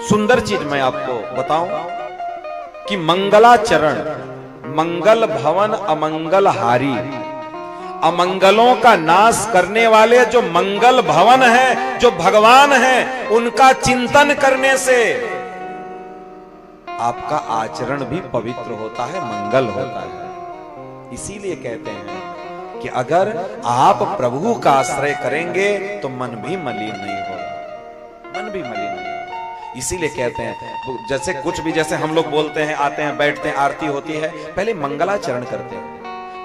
सुंदर चीज मैं आपको बताऊं कि मंगलाचरण, मंगल भवन अमंगल हारी, अमंगलों का नाश करने वाले जो मंगल भवन है, जो भगवान है, उनका चिंतन करने से आपका आचरण भी पवित्र होता है, मंगल होता है। इसीलिए कहते हैं कि अगर आप प्रभु का आश्रय करेंगे तो मन भी मलिन नहीं होगा, मन भी मलिन नहीं होगा। इसीलिए कहते हैं जैसे कुछ भी, जैसे हम लोग बोलते हैं, आते हैं, बैठते हैं, आरती होती है, पहले मंगलाचरण करते हैं,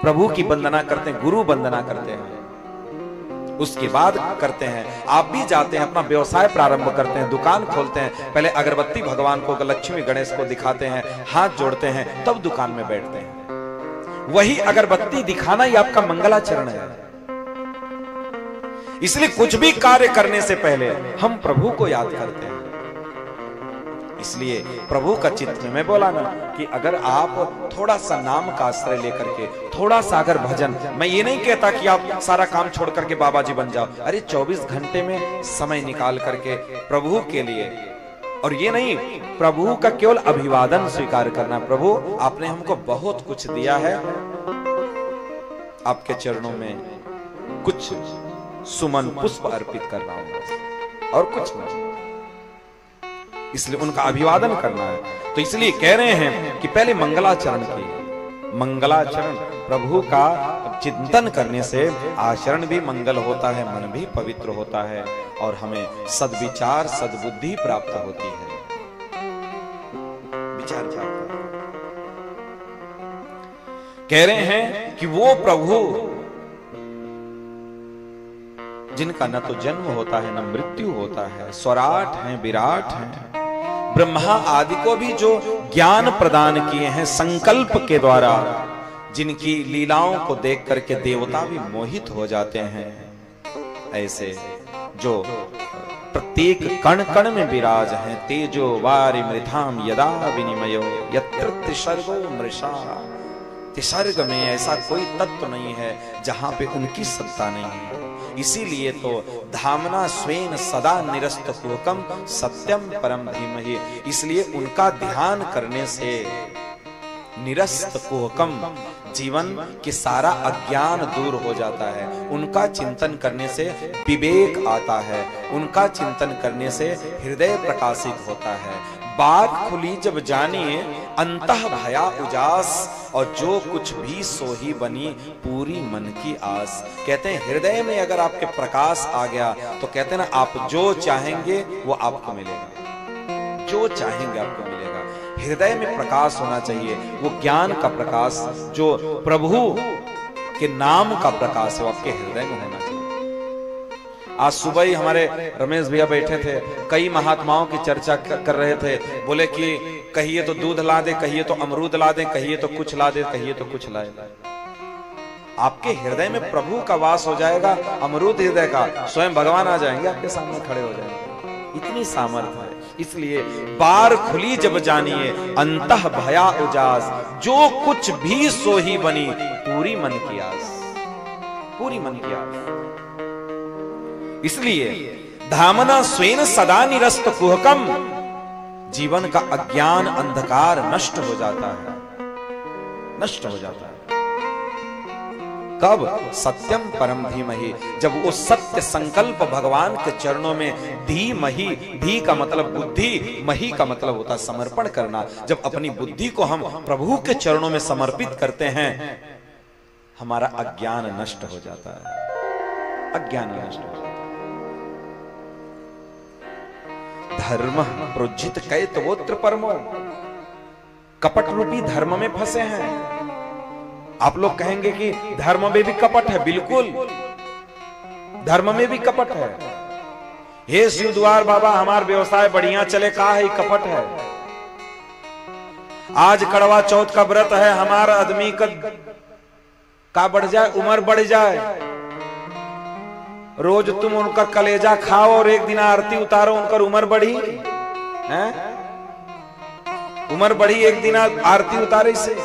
प्रभु की वंदना करते हैं, गुरु वंदना करते हैं, उसके बाद करते हैं। आप भी जाते हैं, अपना व्यवसाय प्रारंभ करते हैं, दुकान खोलते हैं, पहले अगरबत्ती भगवान को, लक्ष्मी गणेश को दिखाते हैं, हाथ जोड़ते हैं, तब दुकान में बैठते हैं। वही अगरबत्ती दिखाना ही आपका मंगलाचरण है। इसलिए कुछ भी कार्य करने से पहले हम प्रभु को याद करते हैं। इसलिए प्रभु का चित्त में मैं बोला ना कि अगर आप थोड़ा सा नाम का आश्रय लेकर के, थोड़ा सा अगर भजन, मैं ये नहीं कहता कि आप सारा काम छोड़ करके बाबा जी बन जाओ, अरे 24 घंटे में समय निकाल करके प्रभु के लिए, और ये नहीं प्रभु का केवल अभिवादन स्वीकार करना, प्रभु आपने हमको बहुत कुछ दिया है, आपके चरणों में कुछ सुमन पुष्प अर्पित कर रहा हूं, और कुछ नहीं। इसलिए उनका अभिवादन करना है। तो इसलिए कह रहे हैं कि पहले मंगलाचरण की, मंगलाचरण प्रभु का चिंतन करने से आचरण भी मंगल होता है, मन भी पवित्र होता है, और हमें सद्विचार, सद्बुद्धि प्राप्त होती है। विचार प्राप्त, कह रहे हैं कि वो प्रभु जिनका न तो जन्म होता है न मृत्यु होता है, स्वराट हैं, विराट हैं, ब्रह्मा आदि को भी जो ज्ञान प्रदान किए हैं संकल्प के द्वारा, जिनकी लीलाओं को देख करके देवता भी मोहित हो जाते हैं, ऐसे जो प्रत्येक कण कण में विराज हैं, तेजो वारि मृथाम यदा विनिमयो यत्र त्रिसर्गो मृषा, त्रिसर्ग में ऐसा कोई तत्व नहीं है जहां पे उनकी सत्ता नहीं है। इसीलिए तो धामना स्वेन सदा निरस्त कुहकम सत्यम परम धीमहि, इसलिए उनका ध्यान करने से निरस्त कुहकम, जीवन के सारा अज्ञान दूर हो जाता है, उनका चिंतन करने से विवेक आता है, उनका चिंतन करने से हृदय प्रकाशित होता है, बात खुली जब जानिए अंतः भया उजास, और जो कुछ भी सोही बनी पूरी मन की आस। कहते हैं हृदय में अगर आपके प्रकाश आ गया तो कहते हैं ना, आप जो चाहेंगे वो आपको मिलेगा, जो चाहेंगे आपको मिलेगा। हृदय में प्रकाश होना चाहिए, वो ज्ञान का प्रकाश, जो प्रभु के नाम का प्रकाश है, वो आपके हृदय में होना चाहिए। आज सुबह ही हमारे रमेश भैया बैठे थे, कई महात्माओं की चर्चा कर रहे थे, बोले कि कहिए तो दूध ला दे, कहिए तो अमरूद ला दे, कहिए तो कुछ ला दे, कहिए तो कुछ लाए। आपके हृदय में प्रभु का वास हो जाएगा, अमरूद हृदय का, स्वयं भगवान आ जाएंगे, आपके सामने खड़े हो जाएंगे, इतनी सामर्थ्य है। इसलिए बार खुली जब जानिए अंतः भया उजास, जो कुछ भी सोही बनी पूरी मन की आस, पूरी मन की आस। इसलिए धामना स्वेन सदा निरस्त कुहकम, जीवन का अज्ञान अंधकार नष्ट हो जाता है, नष्ट हो जाता है। कब? सत्यम परम धीमहि, जब वो सत्य संकल्प भगवान के चरणों में, धीमहि, धी का मतलब बुद्धि, मही का मतलब होता है समर्पण करना। जब अपनी बुद्धि को हम प्रभु के चरणों में समर्पित करते हैं, हमारा अज्ञान नष्ट हो जाता है, अज्ञान नष्ट हो जाता है। धर्म प्रोज्झित कैतवोत्र परमो, कपट रूपी धर्म में फंसे हैं। आप लोग कहेंगे कि धर्म में भी कपट है, बिल्कुल धर्म में भी कपट है। हे शिव द्वार बाबा, हमारा व्यवसाय बढ़िया चले, का है कपट है। आज कड़वा चौथ का व्रत है, हमारा आदमी का बढ़ जाए, उम्र बढ़ जाए, रोज तुम उनका कलेजा खाओ और एक दिन आरती उतारो, उनकर उम्र बढ़ी है, उम्र बढ़ी, एक दिन आरती उतारे से।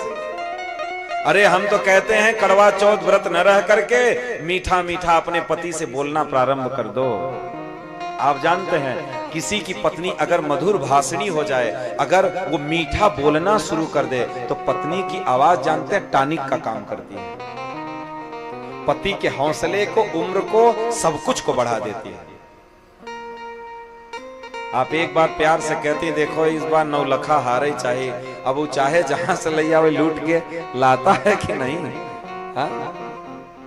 अरे हम तो कहते हैं कड़वा चौथ व्रत न रह करके मीठा मीठा अपने पति से बोलना प्रारंभ कर दो। आप जानते हैं किसी की पत्नी अगर मधुर भाषणी हो जाए, अगर वो मीठा बोलना शुरू कर दे, तो पत्नी की आवाज जानते हैं टॉनिक का काम करती है। पति के हौसले को, उम्र को, सब कुछ को बढ़ा देती है। आप एक बार प्यार से कहती देखो इस बार 9 लखा हारे चाहिए, अब वो चाहे जहां से ले आवे लूट के लाता है कि नहीं? हाँ?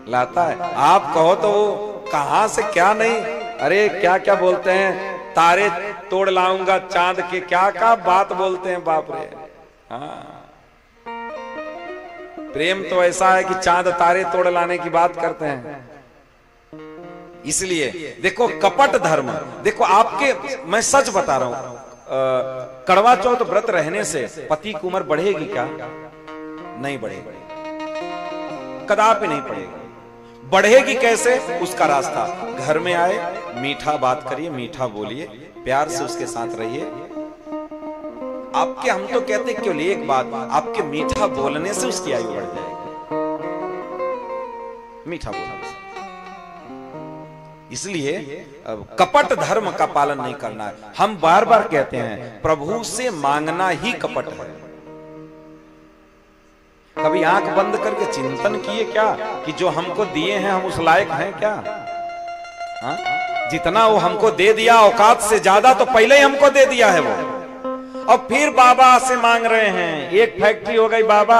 लाता है। आप कहो तो वो कहां से क्या नहीं, अरे क्या क्या बोलते हैं, तारे तोड़ लाऊंगा चांद के, क्या क्या बात बोलते हैं, बाप रे। हाँ, प्रेम तो ऐसा है कि चांद तारे तोड़ लाने की बात करते हैं। इसलिए देखो कपट धर्म, देखो आपके, मैं सच बता रहा हूं, करवा चौथ व्रत रहने से पति की उम्र बढ़ेगी क्या? नहीं बढ़ेगी, कदापि नहीं बढ़ेगी। बढ़ेगी कैसे? उसका रास्ता, घर में आए, मीठा बात करिए, मीठा बोलिए, प्यार से उसके साथ रहिए। आपके, हम तो कहते हैं केवल एक बात, आपके मीठा बोलने से उसकी आयु बढ़ जाएगी। मीठा बोलने से। इसलिए कपट धर्म का पालन नहीं करना है। हम बार बार कहते हैं प्रभु से मांगना ही कपट है। कभी आंख बंद करके चिंतन किए क्या कि जो हमको दिए हैं हम उस लायक हैं क्या? हा? जितना वो हमको दे दिया, औकात से ज्यादा तो पहले ही हमको दे दिया है वो, और फिर बाबा से मांग रहे हैं। एक फैक्ट्री हो गई, बाबा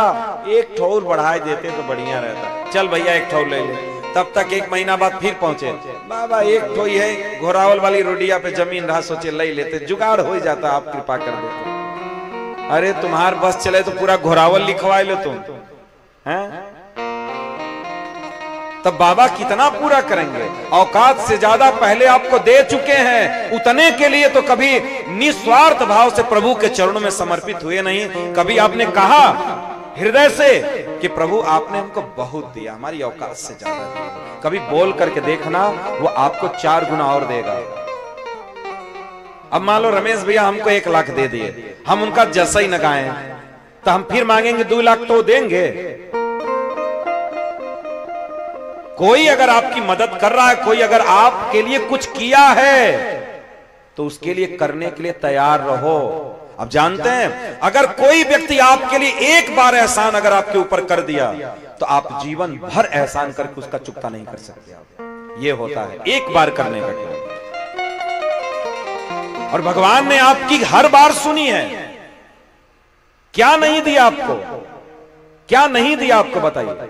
एक ठौर बढ़ाए देते तो बढ़िया रहता, चल भैया एक ठौर ले ले। तब तक 1 महीना बाद फिर पहुंचे, बाबा एक ठोई है घोरावल वाली रोडिया पे जमीन रहा, सोचे ले लेते, जुगाड़ हो जाता, आप कृपा कर देते। अरे तुम्हार बस चले तो पूरा घोरावल लिखवा लो तुम, हैं? तब बाबा कितना पूरा करेंगे? औकात से ज्यादा पहले आपको दे चुके हैं, उतने के लिए तो कभी निस्वार्थ भाव से प्रभु के चरणों में समर्पित हुए नहीं। कभी आपने कहा हृदय से कि प्रभु आपने हमको बहुत दिया, हमारी औकात से ज्यादा दिया। कभी बोल करके देखना, वो आपको 4 गुना और देगा। अब मान लो रमेश भैया हमको 1 लाख दे दिए, हम उनका जैसा ही न गाएं, तो हम फिर मांगेंगे 2 लाख तो देंगे? कोई अगर आपकी मदद कर रहा है, कोई अगर आपके लिए कुछ किया है, तो उसके लिए करने के लिए तैयार रहो। अब जानते हैं अगर कोई व्यक्ति आपके लिए एक बार एहसान अगर आपके ऊपर कर दिया, तो आप जीवन भर एहसान करके उसका चुकता नहीं कर सकते। ये होता है एक बार करने का क्या। और भगवान ने आपकी हर बार सुनी है। क्या नहीं दिया आपको? क्या नहीं दिया आपको बताइए?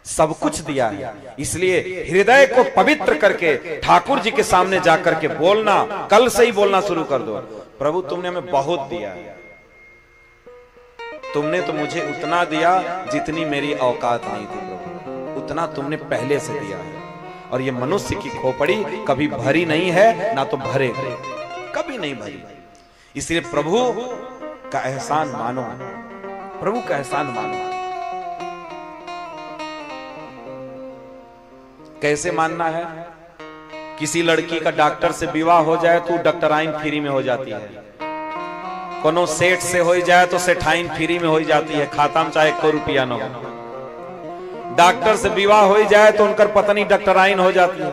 सब कुछ दिया है। इसलिए हृदय को पवित्र करके ठाकुर जी के सामने जाकर के बोलना, कल से ही बोलना शुरू कर दो, प्रभु तुमने हमें बहुत दिया है, तुमने तो मुझे उतना दिया जितनी मेरी औकात नहीं थी प्रभु, उतना तुमने पहले से दिया है। और ये मनुष्य की खोपड़ी कभी भरी नहीं है, ना तो भरेगी, कभी नहीं भरी। इसलिए प्रभु का एहसान मानो, प्रभु का एहसान मानो। कैसे मानना है? किसी लड़की का डॉक्टर से विवाह हो जाए तो डॉक्टराइन फ्री में हो जाती है, कोनो सेठ से हो जाए तो सेठाइन फ्री में हो जाती है, खाता में चाहे 1 रुपया न हो। डॉक्टर से विवाह हो जाए तो उनकर पत्नी डॉक्टराइन हो जाती है,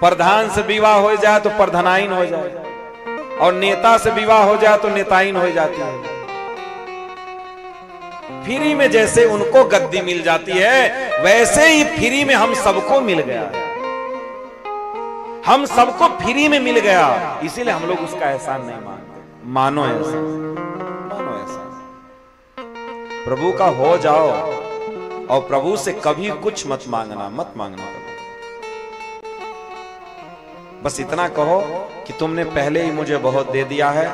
प्रधान से विवाह हो जाए तो प्रधानाइन हो जाए, और नेता से विवाह हो जाए तो नेताइन हो जाती है। फ्री में जैसे उनको गद्दी मिल जाती है, वैसे ही फ्री में हम सबको मिल गया, हम सबको फ्री में मिल गया। इसीलिए हम लोग उसका एहसान नहीं मानते। मानो एहसान, मानो एहसान, प्रभु का हो जाओ और प्रभु से कभी कुछ मत मांगना, मत मांगना। बस इतना कहो कि तुमने पहले ही मुझे बहुत दे दिया है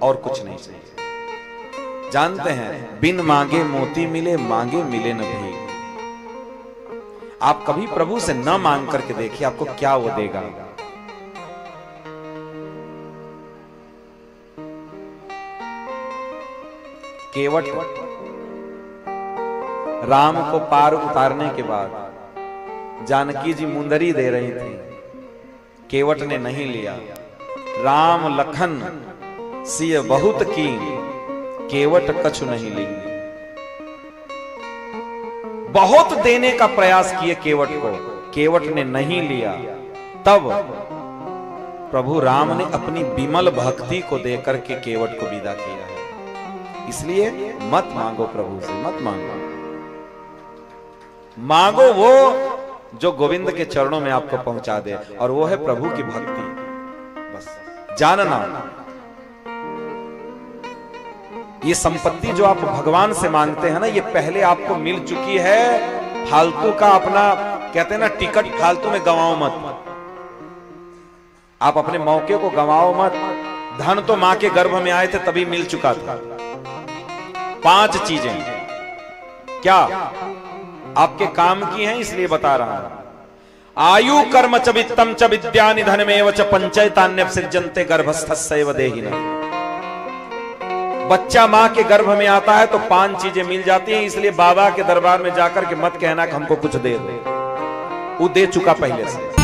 और कुछ नहीं चाहिए। जानते हैं बिन मांगे मोती मिले, मांगे मिले न भी। आप कभी प्रभु से न मांग करके देखिए आपको क्या वो देगा। केवट राम को पार उतारने के बाद जानकी जी मुंदरी दे रही थी, केवट ने नहीं लिया। राम लखन सिय बहुत की, केवट कछु नहीं ली। बहुत देने का प्रयास किए केवट को, केवट ने नहीं लिया। तब प्रभु राम ने अपनी विमल भक्ति को देकर के केवट को विदा किया है। इसलिए मत मांगो प्रभु से, मत मांगो, मांगो वो जो गोविंद के चरणों में आपको पहुंचा दे, और वो है प्रभु की भक्ति। बस जानना, ये संपत्ति जो आप भगवान से मांगते हैं ना, ये पहले आपको मिल चुकी है। फालतू का अपना कहते हैं ना टिकट फालतू में गंवाओ मत, आप अपने मौके को गंवाओ मत। धन तो मां के गर्भ में आए थे तभी मिल चुका था। 5 चीजें क्या आपके काम की हैं, इसलिए बता रहा हूं। आयु कर्म च वित्तम च विद्या निधनमेव च पंचैतान्य सृजन्ते गर्भस्थस्यैव देहिनः। बच्चा मां के गर्भ में आता है तो 5 चीजें मिल जाती हैं। इसलिए बाबा के दरबार में जाकर के मत कहना कि हमको कुछ दे दो, वो दे चुका पहले से।